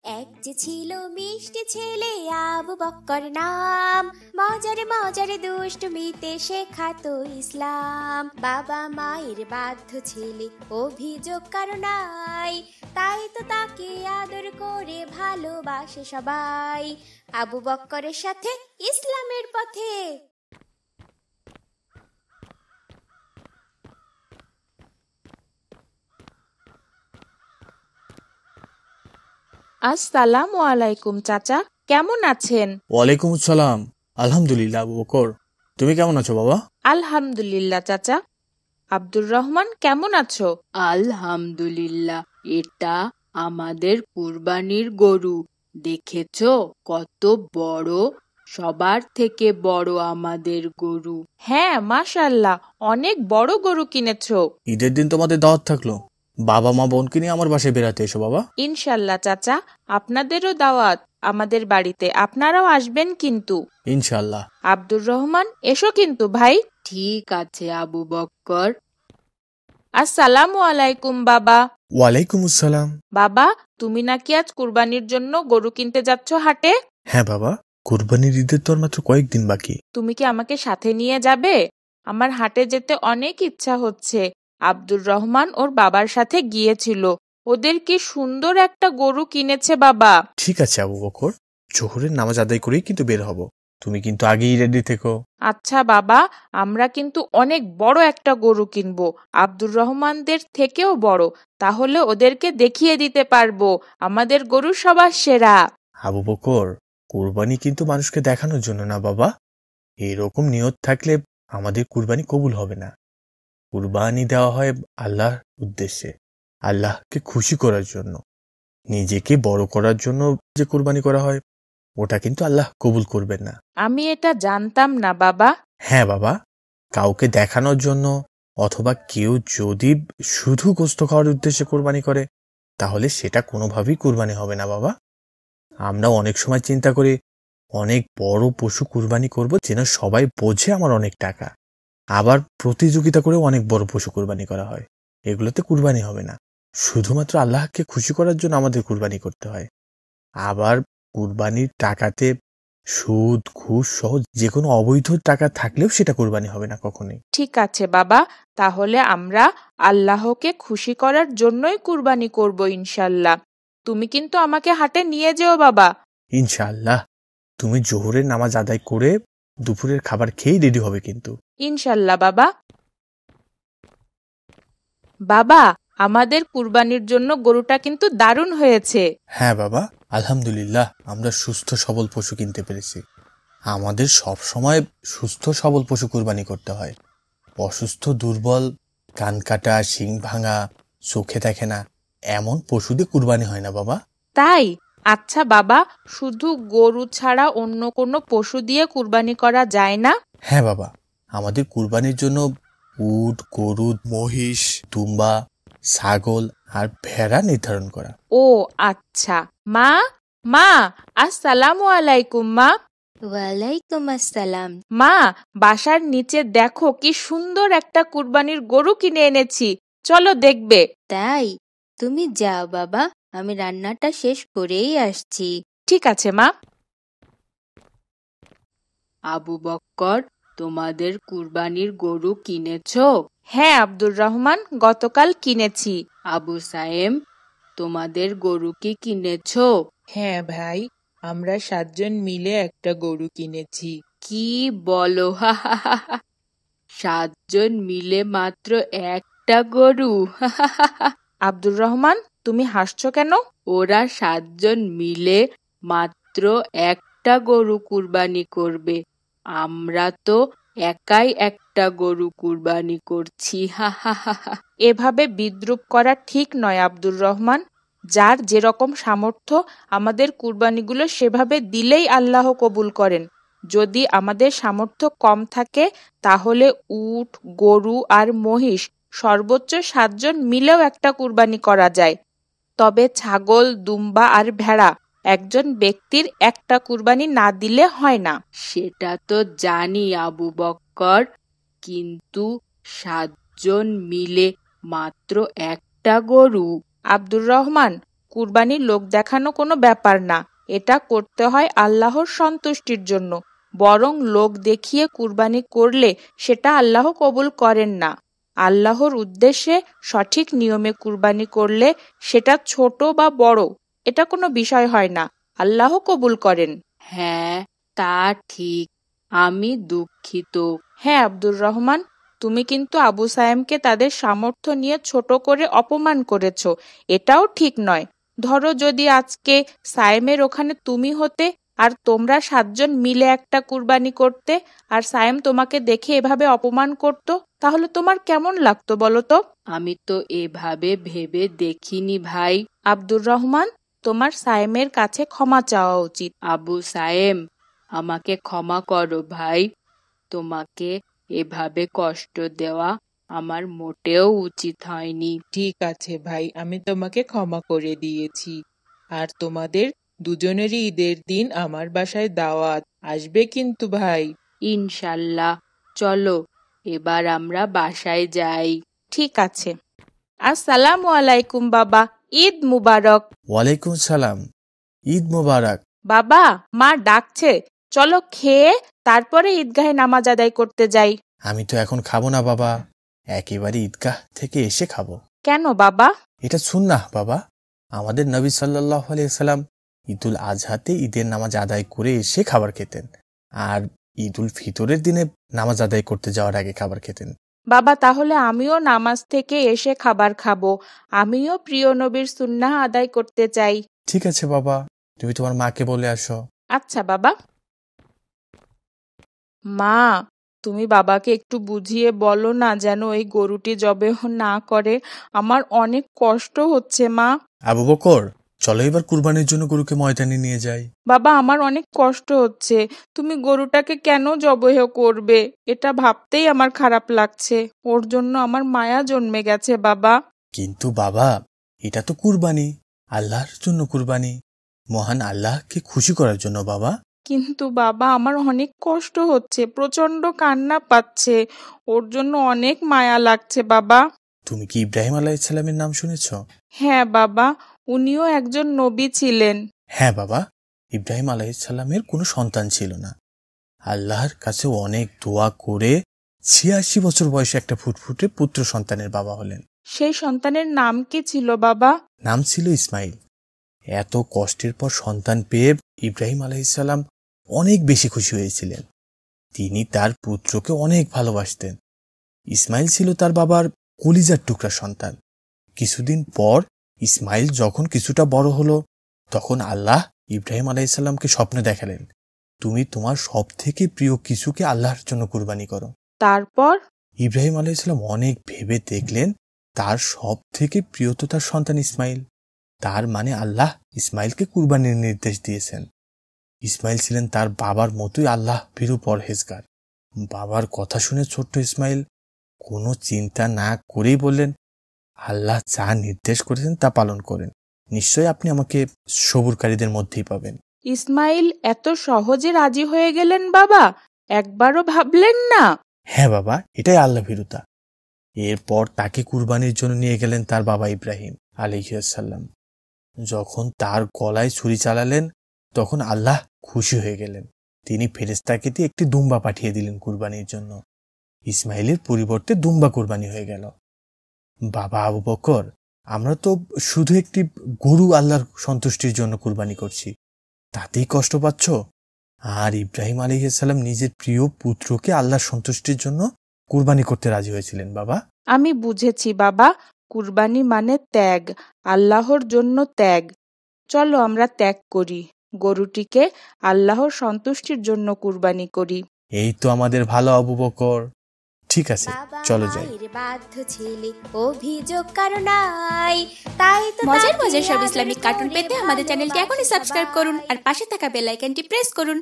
এক যে ছিল মিষ্টি ছেলে আবু বক্কর নাম, মজারে মজারে দুষ্টুমিতে শেখাতো ইসলাম। বাবা মায়ের বাধ্য ছেলে, অভিযোগ কারো নাই, তাই তো তাকে আদর করে ভালোবাসে সবাই। আবু বক্করের সাথে ইসলামের পথে। আসসালামু আলাইকুম চাচা, কেমন আছেন? ওয়ালাইকুম আসসালাম। আলহামদুলিল্লাহ আবু বকর, তুমি কেমন আছো বাবা? আলহামদুলিল্লাহ চাচা। আব্দুর রহমান কেমন আছো? আলহামদুলিল্লাহ। এটা আমাদের কুরবানির গরু, দেখেছো কত বড়, সবার থেকে বড় আমাদের গরু। হ্যাঁ, মাশাআল্লাহ, অনেক বড় গরু কিনেছো। ঈদের দিন তোমাদের দাওয়াত থাকলো, বাবা মা বোনকে নিয়ে আমার বাসায় বেড়াতে এসো বাবা। ইনশাল্লাহ চাচা, আপনাদেরও দাওয়াত আমাদের বাড়িতে, আপনারাও আসবেন কিন্তু। ইনশাল্লাহ। আব্দুর রহমান, এসো কিন্তু ভাই। ঠিক আছে আবু বক্কর। আসসালামু আলাইকুম বাবা। ওয়ালাইকুম আসসালাম। বাবা, তুমি নাকি আজ কুরবানির জন্য গরু কিনতে যাচ্ছ হাটে? হ্যাঁ বাবা, কুরবানির ঈদের তো আর মাত্র কয়েকদিন বাকি। তুমি কি আমাকে সাথে নিয়ে যাবে? আমার হাটে যেতে অনেক ইচ্ছা হচ্ছে। আব্দুর রহমান ওর বাবার সাথে গিয়েছিল, ওদের কি সুন্দর একটা গরু কিনেছে বাবা। ঠিক আছে আবু বকর, জোহরের নামাজ আদায় করেই কিন্তু বের হব, তুমি কিন্তু আগেই রেডি থেকো। আচ্ছা বাবা, আমরা কিন্তু অনেক বড় একটা গরু কিনবো, আব্দুর রহমানদের থেকেও বড়, তাহলে ওদেরকে দেখিয়ে দিতে পারবো আমাদের গরু সবার সেরা। আবু বকর, কুরবানি কিন্তু মানুষকে দেখানোর জন্য না বাবা, এরকম নিয়ত থাকলে আমাদের কুরবানি কবুল হবে না। কুরবানি দেওয়া হয় আল্লাহর উদ্দেশ্যে, আল্লাহকে খুশি করার জন্য, নিজেকে বড় করার জন্য যে কুরবানি করা হয় ওটা কিন্তু আল্লাহ কবুল করবেন না। আমি এটা জানতাম না বাবা। হ্যাঁ বাবা, কাউকে দেখানোর জন্য অথবা কেউ যদি শুধু গোশত খাওয়ার উদ্দেশ্যে কুরবানি করে তাহলে সেটা কোনোভাবেই কুরবানি হবে না বাবা। আমরা অনেক সময় চিন্তা করি অনেক বড় পশু কুরবানি করব যেন সবাই বোঝে আমার অনেক টাকা, আবার প্রতিযোগিতা করে অনেক বড় পশু কুরবানি করা হয়, এগুলোতে কুরবানি হবে না। শুধুমাত্র আল্লাহকে খুশি করার জন্য আমাদের কুরবানি করতে হয়। আবার কুরবানির টাকাতে সুদ ঘুষ সহ যে কোনো অবৈধ টাকা থাকলেও সেটা কুরবানি হবে না কখনোই। ঠিক আছে বাবা, তাহলে আমরা আল্লাহকে খুশি করার জন্যই কুরবানি করব ইনশাল্লাহ। তুমি কিন্তু আমাকে হাটে নিয়ে যেও বাবা। ইনশাআল্লাহ, তুমি জোহরের নামাজ আদায় করে দুপুরের খাবার খেয়েই রেডি হবে কিন্তু। ইনশাল্লাহ বাবা। বাবা, আমাদের কুরবানির জন্য গরুটা কিন্তু দারুণ হয়েছে। হ্যাঁ বাবা, আলহামদুলিল্লাহ, আমরা সুস্থ সবল পশু কিনতে পেরেছি। আমাদের সব সময় সুস্থ সবল পশু কুরবানি করতে হয়। অসুস্থ দুর্বল কান কাটা শিং ভাঙা চোখে দেখে না এমন পশু দিয়ে কুরবানি হয় না বাবা। তাই? আচ্ছা বাবা, শুধু গরু ছাড়া অন্য কোনো পশু দিয়ে কুরবানি করা যায় না? হ্যাঁ বাবা, আমাদের কুরবানির জন্য উট গরু মহিষ দুম্বা ছাগল আর ভেড়া নির্ধারণ করা। ও আচ্ছা। মা, মা, আসসালামু আলাইকুম মা। ওয়ালাইকুম আসসালাম। মা, বাসার নিচে দেখো কি সুন্দর একটা কুরবানির গরু কিনে এনেছি, চলো দেখবে। তাই? তুমি যাও বাবা, আমি রান্নাটা শেষ করেই আসছি। ঠিক আছে মা। আবু বক্কর, তোমাদের কুরবানির গরু কিনেছো? হ্যাঁ আব্দুর রহমান, গতকাল কিনেছি। আবু সায়েম, তোমাদের গরু কি কিনেছো? হ্যাঁ ভাই, আমরা 7 জন মিলে একটা গরু কিনেছি। কি বলো? 7 জন মিলে মাত্র একটা গরু? আব্দুর রহমান, তুমি হাসছো কেন? ওরা 7 জন মিলে মাত্র একটা গরু কুরবানি করবে, আমরা তো একাই একটা গরু কুরবানি করছি। এভাবে বিদ্রূপ করা ঠিক নয় আব্দুর রহমান। যার যেরকম সামর্থ্য আমাদের কুরবানিগুলো সেভাবে দিলেই আল্লাহ কবুল করেন। যদি আমাদের সামর্থ্য কম থাকে তাহলে উট গরু আর মহিষ সর্বোচ্চ 7 জন মিলেও একটা কুরবানি করা যায়। তবে ছাগল দুম্বা আর ভেড়া একজন ব্যক্তির একটা কুরবানি না দিলে হয় না। সেটা তো জানি আবু বক্কর, কিন্তু 7 জন মিলে মাত্র একটা গরু। আব্দুর রহমান, কুরবানি লোক দেখানো কোনো ব্যাপার না, এটা করতে হয় আল্লাহর সন্তুষ্টির জন্য। বরং লোক দেখিয়ে কুরবানি করলে সেটা আল্লাহ কবুল করেন না। আল্লাহর উদ্দেশ্যে সঠিক নিয়মে কুরবানি করলে সেটা ছোট বা বড় এটা কোনো বিষয় হয় না, আল্লাহ কবুল করেন। হ্যাঁ, তা ঠিক। আমি দুঃখিত। হ্যাঁ আব্দুর রহমান, তুমি কিন্তু আবু সায়েমকে তাদের সামর্থ্য নিয়ে ছোট করে অপমান করেছো, এটাও ঠিক নয়। ধরো যদি আজকে সায়েমের ওখানে তুমি হতে আর তোমরা 7 জন মিলে একটা কুরবানি করতে, আর সায়েম তোমাকে দেখে এভাবে অপমান করত, তাহলে তোমার কেমন লাগতো বলো তো? আমি তো এভাবে ভেবে দেখিনি ভাই। আব্দুর রহমান, তোমার সায়েমের কাছে ক্ষমা চাওয়া উচিত। আবু সায়েম, আমাকে ক্ষমা করো ভাই। তোমাকে এভাবে কষ্ট দেওয়া আমার মোটেও উচিত হয়নি। ঠিক আছে ভাই, আমি তোমাকে ক্ষমা করে দিয়েছি। আর তোমাদের দুজনেরই ঈদের দিন আমার বাসায় দাওয়াত, আসবে কিন্তু ভাই। ইনশাল্লাহ। চলো এবার আমরা বাসায় যাই। ঠিক আছে। আসসালামু আলাইকুম বাবা, ঈদ মুবারক। ওয়ালাইকুম সালাম, ঈদ মোবারক। বাবা, মা ডাকছে, চলো খেয়ে তারপরে ঈদগাহে নামাজ আদায় করতে যাই। আমি তো এখন খাবো না বাবা, একেবারে ঈদগাহ থেকে এসে খাবো। কেন বাবা? এটা সুন্নাহ বাবা। আমাদের নবী সাল্লাল্লাহু আলাইহি সাল্লাম ঈদুল আজহাতে ঈদের নামাজ আদায় করে এসে খাবার খেতেন, আর ঈদুল ফিতরের দিনে নামাজ আদায় করতে যাওয়ার আগে খাবার খেতেন। বাবা, তাহলে আমিও নামাজ থেকে এসে খাবার খাবো, আমিও প্রিয় নবীর সুন্নাহ আদায় করতে চাই। ঠিক আছে বাবা, তুমি তোমার মাকে বলে আসো। আচ্ছা বাবা। মা, তুমি বাবাকে একটু বুঝিয়ে বলো না যেন এই গরুটি জবেহ না করে, আমার অনেক কষ্ট হচ্ছে মা। আবু বকর, চলো এবার কুরবানির জন্য গরুকে ময়দানে নিয়ে যাই। বাবা, আমার অনেক কষ্ট হচ্ছে, তুমি গরুটাকে কেন জবেহ করবে এটা ভাবতেই আমার খারাপ লাগছে, ওর জন্য আমার মায়া জন্মে গেছে বাবা। কিন্তু বাবা, এটা তো কুরবানি, আল্লাহর জন্য কুরবানি, মহান আল্লাহকে খুশি করার জন্য বাবা। কিন্তু বাবা, আমার অনেক কষ্ট হচ্ছে, প্রচন্ড কান্না পাচ্ছে, ওর জন্য অনেক মায়া লাগছে বাবা। তুমি কি ইব্রাহিম আলাইহিসসালামের নাম শুনেছ? হ্যাঁ বাবা, উনিও একজন নবী ছিলেন। হ্যাঁ বাবা, ইব্রাহিম আলাইহিসসালামের কোনো সন্তান ছিল না। আল্লাহর কাছে অনেক দোয়া করে 86 বছর বয়সে একটা ফুটফুটে পুত্র সন্তানের বাবা হলেন। সেই সন্তানের নাম কি ছিল বাবা? নাম ছিল ইসমাইল। এত কষ্টের পর সন্তান পেয়ে ইব্রাহিম আলাইহিসসালাম অনেক বেশি খুশি হয়েছিলেন। তিনি তার পুত্রকে অনেক ভালোবাসতেন। ইসমাইল ছিল তার বাবার কলিজার টুকরা সন্তান। কিছুদিন পর ইসমাইল যখন কিছুটা বড় হলো, তখন আল্লাহ ইব্রাহিম আলাইহিসসালামকে স্বপ্নে দেখালেন, তুমি তোমার সব থেকে প্রিয় কিছুকে আল্লাহর জন্য কুরবানি করো। তারপর ইব্রাহিম আলাইহিসসালাম অনেক ভেবে দেখলেন তার সব থেকে প্রিয় তো তার সন্তান ইসমাইল, তার মানে আল্লাহ ইসমাইলকে কুরবানির নির্দেশ দিয়েছেন। ইসমাইল ছিলেন তার বাবার মতোই আল্লাহ ভীরু পরহেজগার। বাবার কথা শুনে ছোট্ট ইসমাইল কোনো চিন্তা না করেই বললেন, আল্লাহ যা নির্দেশ করেছেন তা পালন করেন, নিশ্চয়ই আপনি আমাকে সবুরকারীদের মধ্যেই পাবেন। ইসমাইল এত সহজে রাজি হয়ে গেলেন বাবা, একবারও ভাবলেন না? হ্যাঁ বাবা, এটাই আল্লাহ ভীরুতা। এরপর তাকে কুরবানির জন্য নিয়ে গেলেন তার বাবা ইব্রাহিম আলাইহিসসালাম। যখন তার গলায় ছুরি চালালেন, তখন আল্লাহ খুশি হয়ে গেলেন। তিনি ফেরেশতাকে দিয়ে একটি দুম্বা পাঠিয়ে দিলেন কুরবানির জন্য। ইসমাইলের পরিবর্তে দুম্বা কুরবানি হয়ে গেল। বাবা আবু বকর, আমরা তো শুধু একটি গরু আল্লাহর সন্তুষ্টির জন্য কুরবানি করছি, তাতেই কষ্ট পাচ্ছ? আর ইব্রাহিম আলাইহিসসালাম নিজের প্রিয় পুত্রকে আল্লাহর সন্তুষ্টির জন্য কুরবানি করতে রাজি হয়েছিলেন বাবা। আমি বুঝেছি বাবা, কুরবানি মানে ত্যাগ, আল্লাহর জন্য ত্যাগ। চলো আমরা ত্যাগ করি, গরুটিকে আল্লাহর সন্তুষ্টির জন্য কুরবানি করি। এই তো আমাদের ভালো আবু বকর। ঠিক আছে, বাবা চলো যাই। মায়ের বাধ্য ছেলে, অভিযোগ কারো নাই, তাই তো মজার তাকে মজার সব আদর ইসলামিক করে কার্টুন পেতে আমাদের চ্যানেলটি এখনই ভালোবাসে সাবস্ক্রাইব করুন সবাই। আর পাশে থাকা বেল আইকনটি প্রেস করুন।